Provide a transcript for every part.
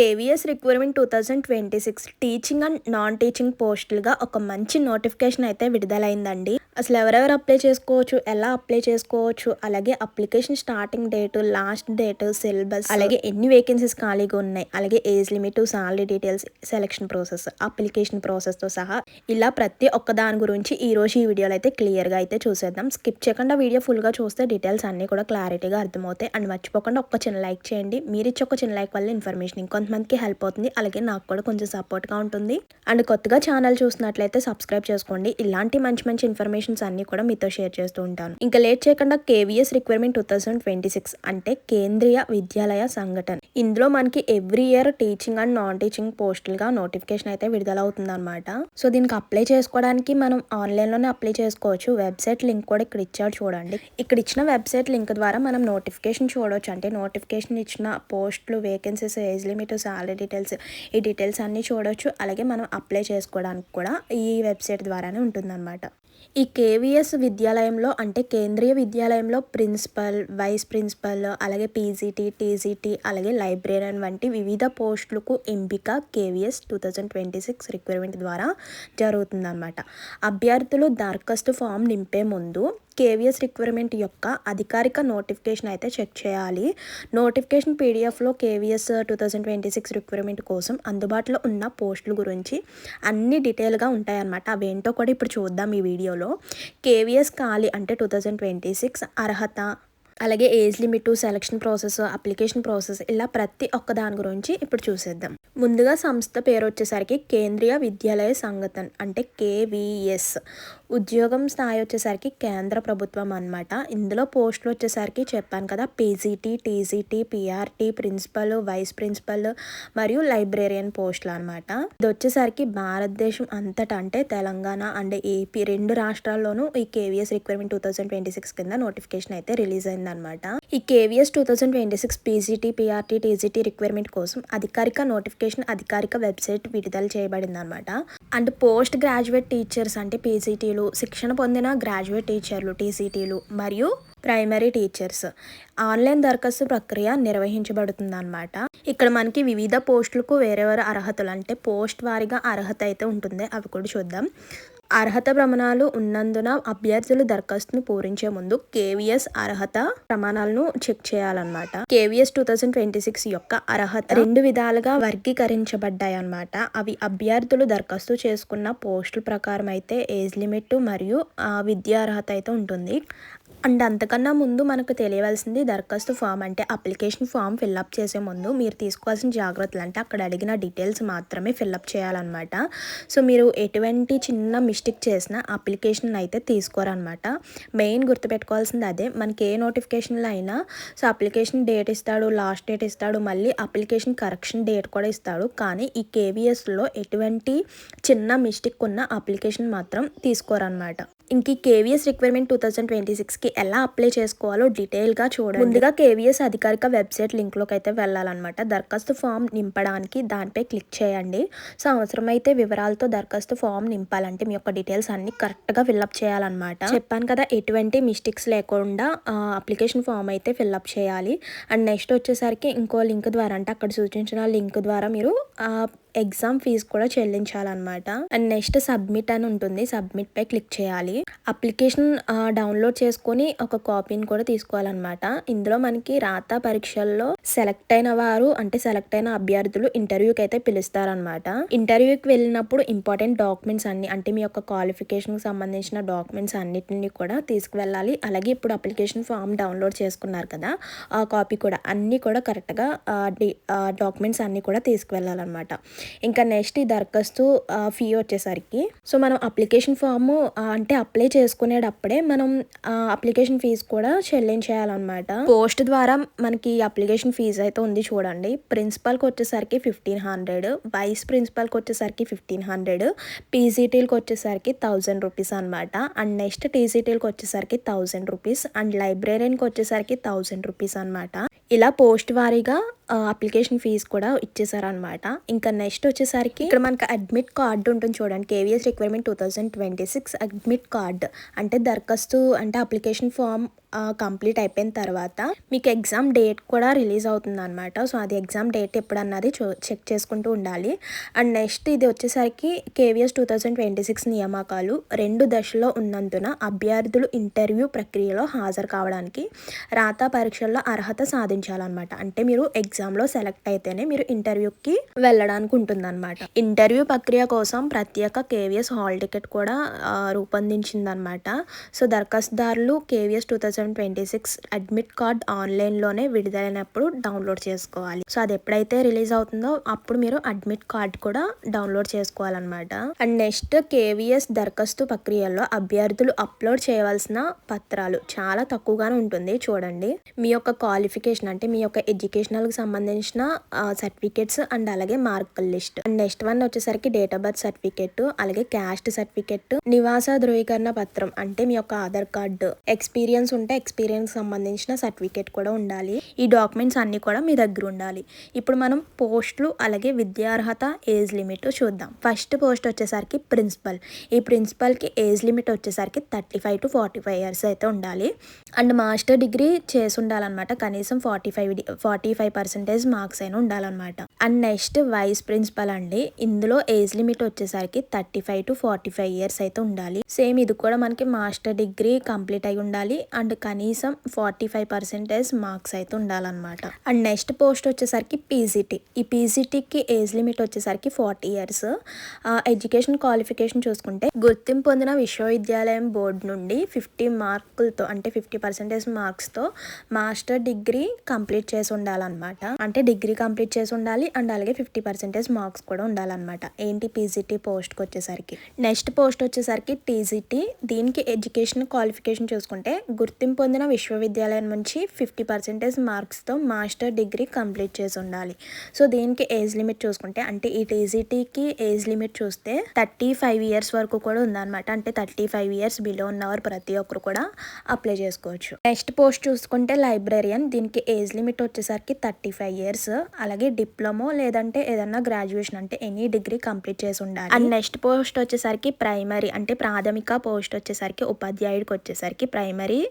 KVS requirement 2026 teaching and non teaching పోస్టులుగా ఒక మంచి నోటిఫికేషన్ అయితే విడుదలైందండి. అసలు ఎవరెవరు అప్లై చేసుకోవచ్చు, ఎలా అప్లై చేసుకోవచ్చు, అలాగే application starting date, last date, syllabus, అలాగే ఎన్ని వేకెన్సీస్ ఖాళీగా ఉన్నాయి, అలాగే age limit, salary details, selection process, application ప్రాసెస్తో సహా ఇలా ప్రతి ఒక్క దాని గురించి ఈ రోజు ఈ వీడియోలో అయితే క్లియర్గా అయితే చూసేద్దాం. స్కిప్ చేయకుండా వీడియో ఫుల్గా చూస్తే డీటెయిల్స్ అన్నీ కూడా క్లారిటీగా అర్థమవుతాయి. అండ్ మర్చిపోకుండా ఒక చిన్న లైక్ చేయండి. మీరు ఇచ్చే ఒక చిన్న లైక్ వల్ల ఇన్ఫర్మేషన్ ఇంకొంతమందికి హెల్ప్ అవుతుంది, అలాగే నాకు కూడా కొంచెం సపోర్ట్గా ఉంటుంది. అండ్ కొత్తగా ఛానల్ చూసినట్లయితే సబ్స్క్రైబ్ చేసుకోండి. ఇలాంటి మంచి మంచి ఇన్ఫర్మేషన్స్ అన్ని కూడా మీతో షేర్ చేస్తూ ఉంటాను. ఇంకా లేట్ చేయకుండా కేవీఎస్ రిక్వైర్మెంట్ 2026 అంటే కేంద్రీయ విద్యాలయ సంఘటన. ఇందులో మనకి every year teaching and non teaching పోస్టులుగా నోటిఫికేషన్ అయితే విడుదలవుతుంది అనమాట. సో దీనికి అప్లై చేసుకోవడానికి మనం ఆన్లైన్లోనే అప్లై చేసుకోవచ్చు. వెబ్సైట్ లింక్ కూడా ఇక్కడ ఇచ్చాడు చూడండి. ఇక్కడ ఇచ్చిన వెబ్సైట్ లింక్ ద్వారా మనం నోటిఫికేషన్ చూడవచ్చు. అంటే నోటిఫికేషన్ ఇచ్చిన పోస్టులు, vacancies, age limit, salary details, ఈ డీటెయిల్స్ అన్నీ చూడవచ్చు. అలాగే మనం అప్లై చేసుకోవడానికి కూడా ఈ వెబ్సైట్ ద్వారానే ఉంటుందన్నమాట. ఈ కేవీఎస్ విద్యాలయంలో అంటే కేంద్రీయ విద్యాలయంలో ప్రిన్సిపల్, వైస్ ప్రిన్సిపల్, అలాగే పీజీటీ, టీజీటీ, అలాగే లైబ్రేరియన్ వంటి వివిధ పోస్టులకు ఎంపిక కేవీఎస్ 2026 రిక్వైర్మెంట్ ద్వారా జరుగుతుందన్నమాట. అభ్యర్థులు దరఖాస్తు ఫామ్ నింపే ముందు కేవీఎస్ రిక్వైర్మెంట్ యొక్క అధికారిక నోటిఫికేషన్ అయితే చెక్ చేయాలి. నోటిఫికేషన్ పీడిఎఫ్లో కేవీఎస్ 2026 రిక్వైర్మెంట్ కోసం అందుబాటులో ఉన్న పోస్టుల గురించి అన్ని డీటెయిల్గా ఉంటాయన్నమాట. అవేంటో కూడా ఇప్పుడు చూద్దాం ఈ వీడియోలో. కేవీఎస్ ఖాళీ అంటే 2026 అర్హత, అలాగే age limit, selection process, application process, ఇలా ప్రతి ఒక్క దాని గురించి ఇప్పుడు చూసేద్దాం. ముందుగా సంస్థ పేరు వచ్చేసరికి కేంద్రీయ విద్యాలయ సంఘటన అంటే కేవీఎస్. ఉద్యోగం స్థాయి వచ్చేసరికి కేంద్ర ప్రభుత్వం అన్నమాట. ఇందులో పోస్టులు వచ్చేసరికి చెప్పాను కదా, PGT, TGT, PRT, principal, vice principal మరియు లైబ్రేరియన్ పోస్టులు అనమాట. ఇది వచ్చేసరికి భారతదేశం అంతటా అంటే తెలంగాణ అండ్ ఏపీ రెండు రాష్ట్రాల్లోనూ ఈ కేవీఎస్ రిక్వైర్మెంట్ 2026 కింద నోటిఫికేషన్ అయితే రిలీజ్ అయింది అనమాట. ఈ KVS 2026 PGT, PRT, TGT requirement కోసం అధికారిక నోటిఫికేషన్ అధికారిక వెబ్సైట్ విడుదల చేయబడింది అనమాట. అండ్ పోస్ట్ గ్రాడ్యుయేట్ టీచర్స్ అంటే పీజీటీలు, శిక్షణ పొందిన గ్రాడ్యుయేట్ టీచర్లు టీసీటీలు మరియు ప్రైమరీ టీచర్స్ ఆన్లైన్ దరఖాస్తు ప్రక్రియ నిర్వహించబడుతుంది అనమాట. ఇక్కడ మనకి వివిధ పోస్టులకు వేరే అర్హతలు అంటే పోస్ట్ వారీగా అర్హత అయితే ఉంటుంది. అవి కూడా చూద్దాం. అర్హత ప్రమాణాలు ఉన్నందున అభ్యర్థులు దరఖాస్తును పూరించే ముందు కేవీఎస్ అర్హత ప్రమాణాలను చెక్ చేయాలన్నమాట. కేవీఎస్ 2026 యొక్క అర్హత రెండు విధాలుగా వర్గీకరించబడ్డాయి అన్నమాట. అవి అభ్యర్థులు దరఖాస్తు చేసుకున్న పోస్టుల ప్రకారం అయితే ఏజ్ లిమిట్ మరియు విద్యా అర్హత అయితే ఉంటుంది. అండ్ అంతకన్నా ముందు మనకు తెలియవలసింది దరఖాస్తు ఫామ్ అంటే అప్లికేషన్ ఫామ్ ఫిల్అప్ చేసే ముందు మీరు తీసుకోవాల్సిన జాగ్రత్తలు అంటే అక్కడ అడిగిన డీటెయిల్స్ మాత్రమే ఫిల్అప్ చేయాలన్నమాట. సో మీరు ఎటువంటి చిన్న మిస్టేక్ చేసినా అప్లికేషన్ అయితే తీసుకోరనమాట. మెయిన్ గుర్తుపెట్టుకోవాల్సింది అదే. మనకి ఏ నోటిఫికేషన్లో అయినా సో అప్లికేషన్ డేట్ ఇస్తాడు, లాస్ట్ డేట్ ఇస్తాడు, మళ్ళీ అప్లికేషన్ కరెక్షన్ డేట్ కూడా ఇస్తాడు. కానీ ఈ కేవీఎస్లో ఎటువంటి చిన్న మిస్టేక్ ఉన్న అప్లికేషన్ మాత్రం తీసుకోరనమాట. ఇంక ఈ కేవీఎస్ రిక్వైర్మెంట్ 2026కి ఎలా అప్లై చేసుకోవాలో డీటెయిల్గా చూడండి. ముందుగా కేవీఎస్ అధికారిక వెబ్సైట్ లింక్లోకి అయితే వెళ్ళాలన్నమాట. దరఖాస్తు ఫామ్ నింపడానికి దానిపై క్లిక్ చేయండి. సో అవసరమైతే వివరాలతో దరఖాస్తు ఫామ్ నింపాలంటే మీ యొక్క డీటెయిల్స్ అన్ని కరెక్ట్గా ఫిల్అప్ చేయాలన్నమాట. చెప్పాను కదా, ఎటువంటి మిస్టేక్స్ లేకుండా అప్లికేషన్ ఫామ్ అయితే ఫిల్అప్ చేయాలి. అండ్ నెక్స్ట్ వచ్చేసరికి ఇంకో లింక్ ద్వారా అంటే అక్కడ సూచించిన లింక్ ద్వారా మీరు ఎగ్జామ్ ఫీజు కూడా చెల్లించాలన్నమాట. అండ్ నెక్స్ట్ సబ్మిట్ అని ఉంటుంది. సబ్మిట్ పై క్లిక్ చేయాలి. అప్లికేషన్ డౌన్లోడ్ చేసుకొని ఒక కాపీని కూడా తీసుకోవాలన్నమాట. ఇందులో మనకి రాత పరీక్షల్లో సెలెక్ట్ అయిన వారు అంటే సెలెక్ట్ అయిన అభ్యర్థులు ఇంటర్వ్యూకి అయితే పిలుస్తారనమాట. ఇంటర్వ్యూకి వెళ్ళినప్పుడు ఇంపార్టెంట్ డాక్యుమెంట్స్ అన్ని అంటే మీ యొక్క క్వాలిఫికేషన్కి సంబంధించిన డాక్యుమెంట్స్ అన్నిటిని కూడా తీసుకువెళ్ళాలి. అలాగే ఇప్పుడు అప్లికేషన్ ఫామ్ డౌన్లోడ్ చేసుకున్నారు కదా, ఆ కాపీ కూడా అన్నీ కూడా కరెక్ట్గా డాక్యుమెంట్స్ అన్నీ కూడా తీసుకువెళ్ళాలన్నమాట. ఇంకా నెక్స్ట్ ఈ దరఖాస్తు ఫీ వచ్చేసరికి సో మనం అప్లికేషన్ ఫామ్ అంటే అప్లై చేసుకునేటప్పుడే మనం అప్లికేషన్ ఫీజు కూడా చెల్లించేయాలన్నమాట. పోస్ట్ ద్వారా మనకి అప్లికేషన్ ఫీజు అయితే ఉంది చూడండి. ప్రిన్సిపల్కి వచ్చేసరికి 1500, వైస్ ప్రిన్సిపల్కి వచ్చేసరికి 1500, పీజీటీలకు వచ్చేసరికి 1000 రూపీస్ అనమాట. అండ్ నెక్స్ట్ టీసీటీలకు వచ్చేసరికి 1000 రూపీస్ అండ్ లైబ్రేరియన్కి వచ్చేసరికి 1000 రూపీస్ అనమాట. ఇలా పోస్ట్ వారీగా అప్లికేషన్ ఫీజు కూడా ఇచ్చేసారనమాట. ఇంకా నెక్స్ట్ వచ్చేసరికి ఇక్కడ మనకి అడ్మిట్ కార్డు ఉంటుంది చూడండి. కేవీఎస్ రిక్వైర్మెంట్ 2026 అడ్మిట్ కార్డ్ అంటే దరఖాస్తు అంటే అప్లికేషన్ ఫామ్ కంప్లీట్ అయిపోయిన తర్వాత మీకు ఎగ్జామ్ డేట్ కూడా రిలీజ్ అవుతుందన్నమాట. సో అది ఎగ్జామ్ డేట్ ఎప్పుడన్నది చెక్ చేసుకుంటూ ఉండాలి. అండ్ నెక్స్ట్ ఇది వచ్చేసరికి కేవీఎస్ 2026 నియామకాలు 2 దశల్లో ఉన్నందున అభ్యర్థులు ఇంటర్వ్యూ ప్రక్రియలో హాజరు కావడానికి రాత పరీక్షల్లో అర్హత సాధించాలన్నమాట. అంటే మీరు ఎగ్జామ్లో సెలెక్ట్ అయితేనే మీరు ఇంటర్వ్యూకి వెళ్ళడానికి ఉంటుందన్నమాట. ఇంటర్వ్యూ ప్రక్రియ కోసం ప్రత్యేక కేవీఎస్ హాల్ టికెట్ కూడా రూపొందించిందనమాట. సో దరఖాస్తుదారులు కేవీఎస్ 2026 అడ్మిట్ కార్డ్ ఆన్లైన్లోనే విడుదలైనప్పుడు డౌన్లోడ్ చేసుకోవాలి. సో అది ఎప్పుడైతే రిలీజ్ అవుతుందో అప్పుడు మీరు అడ్మిట్ కార్డ్ కూడా డౌన్లోడ్ చేసుకోవాలన్నమాట. అండ్ నెక్స్ట్ కేవీఎస్ దరఖాస్తు ప్రక్రియలో అభ్యర్థులు అప్లోడ్ చేయవలసిన పత్రాలు చాలా తక్కువగానే ఉంటుంది. చూడండి, మీ యొక్క క్వాలిఫికేషన్ అంటే మీ యొక్క ఎడ్యుకేషనల్కి సంబంధించిన సర్టిఫికేట్స్ అండ్ అలాగే మార్కుల లిస్ట్. అండ్ నెక్స్ట్ వన్ వచ్చేసరికి డేట్ ఆఫ్ బర్త్ సర్టిఫికేట్, అలాగే క్యాస్ట్ సర్టిఫికేట్, నివాస ధృవీకరణ పత్రం అంటే మీ యొక్క ఆధార్ కార్డు, ఎక్స్పీరియన్స్ ఉంటే ఎక్స్పీరియన్స్ సంబంధించిన సర్టిఫికేట్ కూడా ఉండాలి. ఈ డాక్యుమెంట్స్ అన్ని కూడా మీ దగ్గర ఉండాలి. ఇప్పుడు మనం పోస్టులు అలాగే విద్యార్హత ఏజ్ లిమిట్ చూద్దాం. ఫస్ట్ పోస్ట్ వచ్చేసరికి ప్రిన్సిపల్. ఈ ప్రిన్సిపల్కి ఏజ్ లిమిట్ వచ్చేసరికి 35 to 45 ఇయర్స్ అయితే ఉండాలి. అండ్ మాస్టర్ డిగ్రీ చేసి ఉండాలన్నమాట. కనీసం 45% మార్క్స్ అయినా ఉండాలన్నమాట. అండ్ నెక్స్ట్ వైస్ ప్రిన్సిపల్ అండి. ఇందులో ఏజ్ లిమిట్ వచ్చేసరికి 35 to 45 ఇయర్స్ అయితే ఉండాలి. సేమ్ ఇది కూడా మనకి మాస్టర్ డిగ్రీ కంప్లీట్ అయి ఉండాలి అండ్ కనీసం 45% మార్క్స్ అయితే ఉండాలన్నమాట. అండ్ నెక్స్ట్ పోస్ట్ వచ్చేసరికి పీజీటీ. ఈ పీజీటీకి ఏజ్ లిమిట్ వచ్చేసరికి 40 ఇయర్స్. ఎడ్యుకేషన్ క్వాలిఫికేషన్ చూసుకుంటే గుర్తింపు పొందిన విశ్వవిద్యాలయం బోర్డు నుండి 50 మార్కులతో అంటే 50% మార్క్స్తో మాస్టర్ డిగ్రీ కంప్లీట్ చేసి ఉండాలన్నమాట. అంటే డిగ్రీ కంప్లీట్ చేసి ఉండాలి అండ్ అలాగే 50% మార్క్స్ కూడా ఉండాలన్నమాట. ఏంటి పీజీటీ పోస్ట్కి వచ్చేసరికి. నెక్స్ట్ పోస్ట్ వచ్చేసరికి టీజీటీ. దీనికి ఎడ్యుకేషన్ క్వాలిఫికేషన్ చూసుకుంటే గుర్తింపు పొందిన విశ్వవిద్యాలయం నుంచి 50% మార్క్స్తో మాస్టర్ డిగ్రీ కంప్లీట్ చేసి ఉండాలి. సో దీనికి ఏజ్ లిమిట్ చూసుకుంటే అంటే ఈ టీజీటీకి ఏజ్ లిమిట్ చూస్తే 35 ఇయర్స్ వరకు కూడా ఉందన్నమాట. అంటే 35 ఇయర్స్ బిలో ఉన్నవారు ప్రతి ఒక్కరు కూడా అప్లై చేసుకోవచ్చు. నెక్స్ట్ పోస్ట్ చూసుకుంటే లైబ్రేరియన్. దీనికి ఏజ్ లిమిట్ వచ్చేసరికి 35 ఇయర్స్. అలాగే డిప్లొమో లేదంటే ఏదన్నా గ్రాడ్యుయేషన్ అంటే ఎనీ డిగ్రీ కంప్లీట్ చేసి ఉండాలి. అండ్ నెక్స్ట్ పోస్ట్ వచ్చేసరికి ప్రైమరీ అంటే ప్రాథమిక పోస్ట్ వచ్చేసరికి ఉపాధ్యాయుడికి వచ్చేసరికి ప్రైమరీ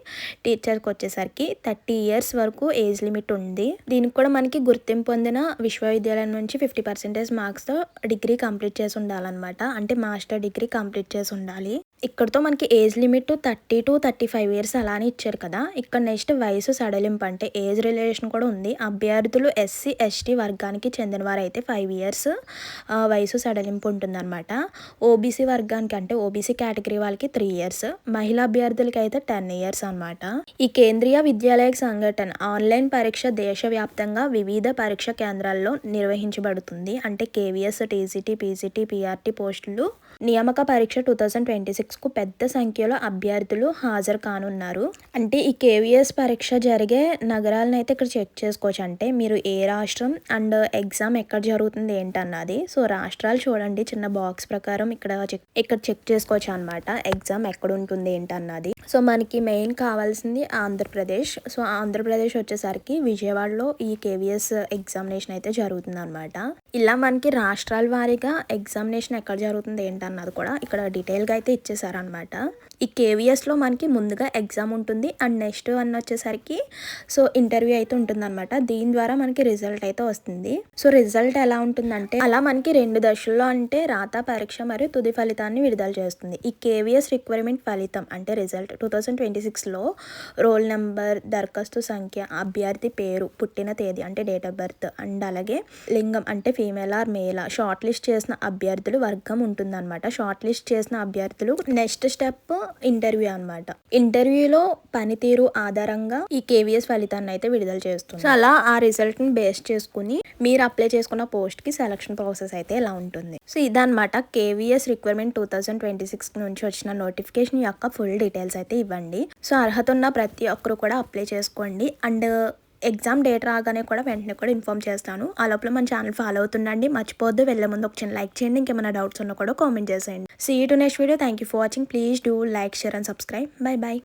టీచర్కి వచ్చేసరికి 30 ఇయర్స్ వరకు ఏజ్ లిమిట్ ఉంది. దీనికి కూడా మనకి గుర్తింపు పొందిన విశ్వవిద్యాలయం నుంచి 50% మార్క్స్తో డిగ్రీ కంప్లీట్ చేసి ఉండాలన్నమాట. అంటే మాస్టర్ డిగ్రీ కంప్లీట్ చేసి ఉండాలి. ఇక్కడతో మనకి ఏజ్ లిమిట్ 30 to 35 ఇయర్స్ అలానే ఇచ్చారు కదా. ఇక్కడ నెక్స్ట్ వయసు సడలింపు అంటే ఏజ్ రిలేషన్ కూడా ఉంది. అభ్యర్థులు SC ST వర్గానికి చెందిన వారు అయితే 5 ఇయర్స్ వయసు సడలింపు ఉంటుందన్నమాట. ఓబీసీ వర్గానికి అంటే ఓబీసీ కేటగిరీ వాళ్ళకి 3 ఇయర్స్, మహిళా అభ్యర్థులకి అయితే 10 ఇయర్స్ అనమాట. ఈ కేంద్రీయ విద్యాలయ సంఘటన ఆన్లైన్ పరీక్ష దేశవ్యాప్తంగా వివిధ పరీక్ష కేంద్రాల్లో నిర్వహించబడుతుంది. అంటే కేవీఎస్, టీజీటీ, పీజీటీ, పీఆర్టీ పోస్టులు నియామక పరీక్ష 2026కు పెద్ద సంఖ్యలో అభ్యర్థులు హాజరు కానున్నారు. అంటే ఈ కేవీఎస్ పరీక్ష జరిగే నగరాలను అయితే ఇక్కడ చెక్ చేసుకోవచ్చు. అంటే మీరు ఏ రాష్ట్రం అండ్ ఎగ్జామ్ ఎక్కడ జరుగుతుంది ఏంటన్నది. సో రాష్ట్రాలు చూడండి చిన్న బాక్స్ ప్రకారం ఇక్కడ చెక్ చేసుకోవచ్చు అనమాట ఎగ్జామ్ ఎక్కడ ఉంటుంది ఏంటన్నది. సో మనకి మెయిన్ కావాల్సింది ఆంధ్రప్రదేశ్. సో ఆంధ్రప్రదేశ్ వచ్చేసరికి విజయవాడలో ఈ కేవీఎస్ ఎగ్జామినేషన్ అయితే జరుగుతుంది అనమాట. ఇలా మనకి రాష్ట్రాల వారీగా ఎగ్జామినేషన్ ఎక్కడ జరుగుతుంది ఏంటన్నది కూడా ఇక్కడ డీటెయిల్గా అయితే ఇచ్చేసారనమాట. ఈ కేవీఎస్లో మనకి ముందుగా ఎగ్జామ్ ఉంటుంది అండ్ నెక్స్ట్ వన్ వచ్చేసరికి సో ఇంటర్వ్యూ అయితే ఉంటుందన్నమాట. దీని ద్వారా మనకి రిజల్ట్ అయితే వస్తుంది. సో రిజల్ట్ ఎలా ఉంటుందంటే అలా మనకి 2 దశల్లో అంటే రాత పరీక్ష మరియు తుది ఫలితాన్ని విడుదల చేస్తుంది. ఈ కేవీఎస్ రిక్వైర్మెంట్ ఫలితం అంటే రిజల్ట్ 2026లో రోల్ నెంబర్, దరఖాస్తు సంఖ్య, అభ్యర్థి పేరు, పుట్టిన తేదీ అంటే డేట్ ఆఫ్ బర్త్ అండ్ అలాగే లింగం అంటే female or male, short list చేసిన అభ్యర్థులు వర్గం ఉంటుందన్నమాట. షార్ట్ లిస్ట్ చేసిన అభ్యర్థులు నెక్స్ట్ స్టెప్ ఇంటర్వ్యూ అనమాట. ఇంటర్వ్యూలో పనితీరు ఆధారంగా ఈ కేవీఎస్ ఫలితాన్ని అయితే విడుదల చేస్తుంది. సో అలా ఆ రిజల్ట్ ని బేస్ చేసుకుని మీరు అప్లై చేసుకున్న పోస్ట్ కి సెలక్షన్ ప్రాసెస్ అయితే ఇలా ఉంటుంది. సో ఇదన్నమాట కేవీఎస్ రిక్వైర్మెంట్ 2026 నుంచి వచ్చిన నోటిఫికేషన్ యొక్క ఫుల్ డీటెయిల్స్ అయితే ఇవ్వండి. సో అర్హత ఉన్న ప్రతి ఒక్కరు కూడా అప్లై చేసుకోండి. అండ్ ఎగ్జామ్ డేట్ రాగానే కూడా వెంటనే కూడా ఇన్ఫార్మ్ చేస్తాను. ఆ లోపల మన ఛానల్ ఫాలో అవుతుండండి. మర్చిపోద్దు, వెళ్ళే ముందు ఒక చిన్న లైక్ చేయండి. ఇంకేమైనా డౌట్స్ ఉన్నా కూడా కామెంట్ చేసేయండి. See you to next video. Thank you for watching. Please do like, share and subscribe. Bye by.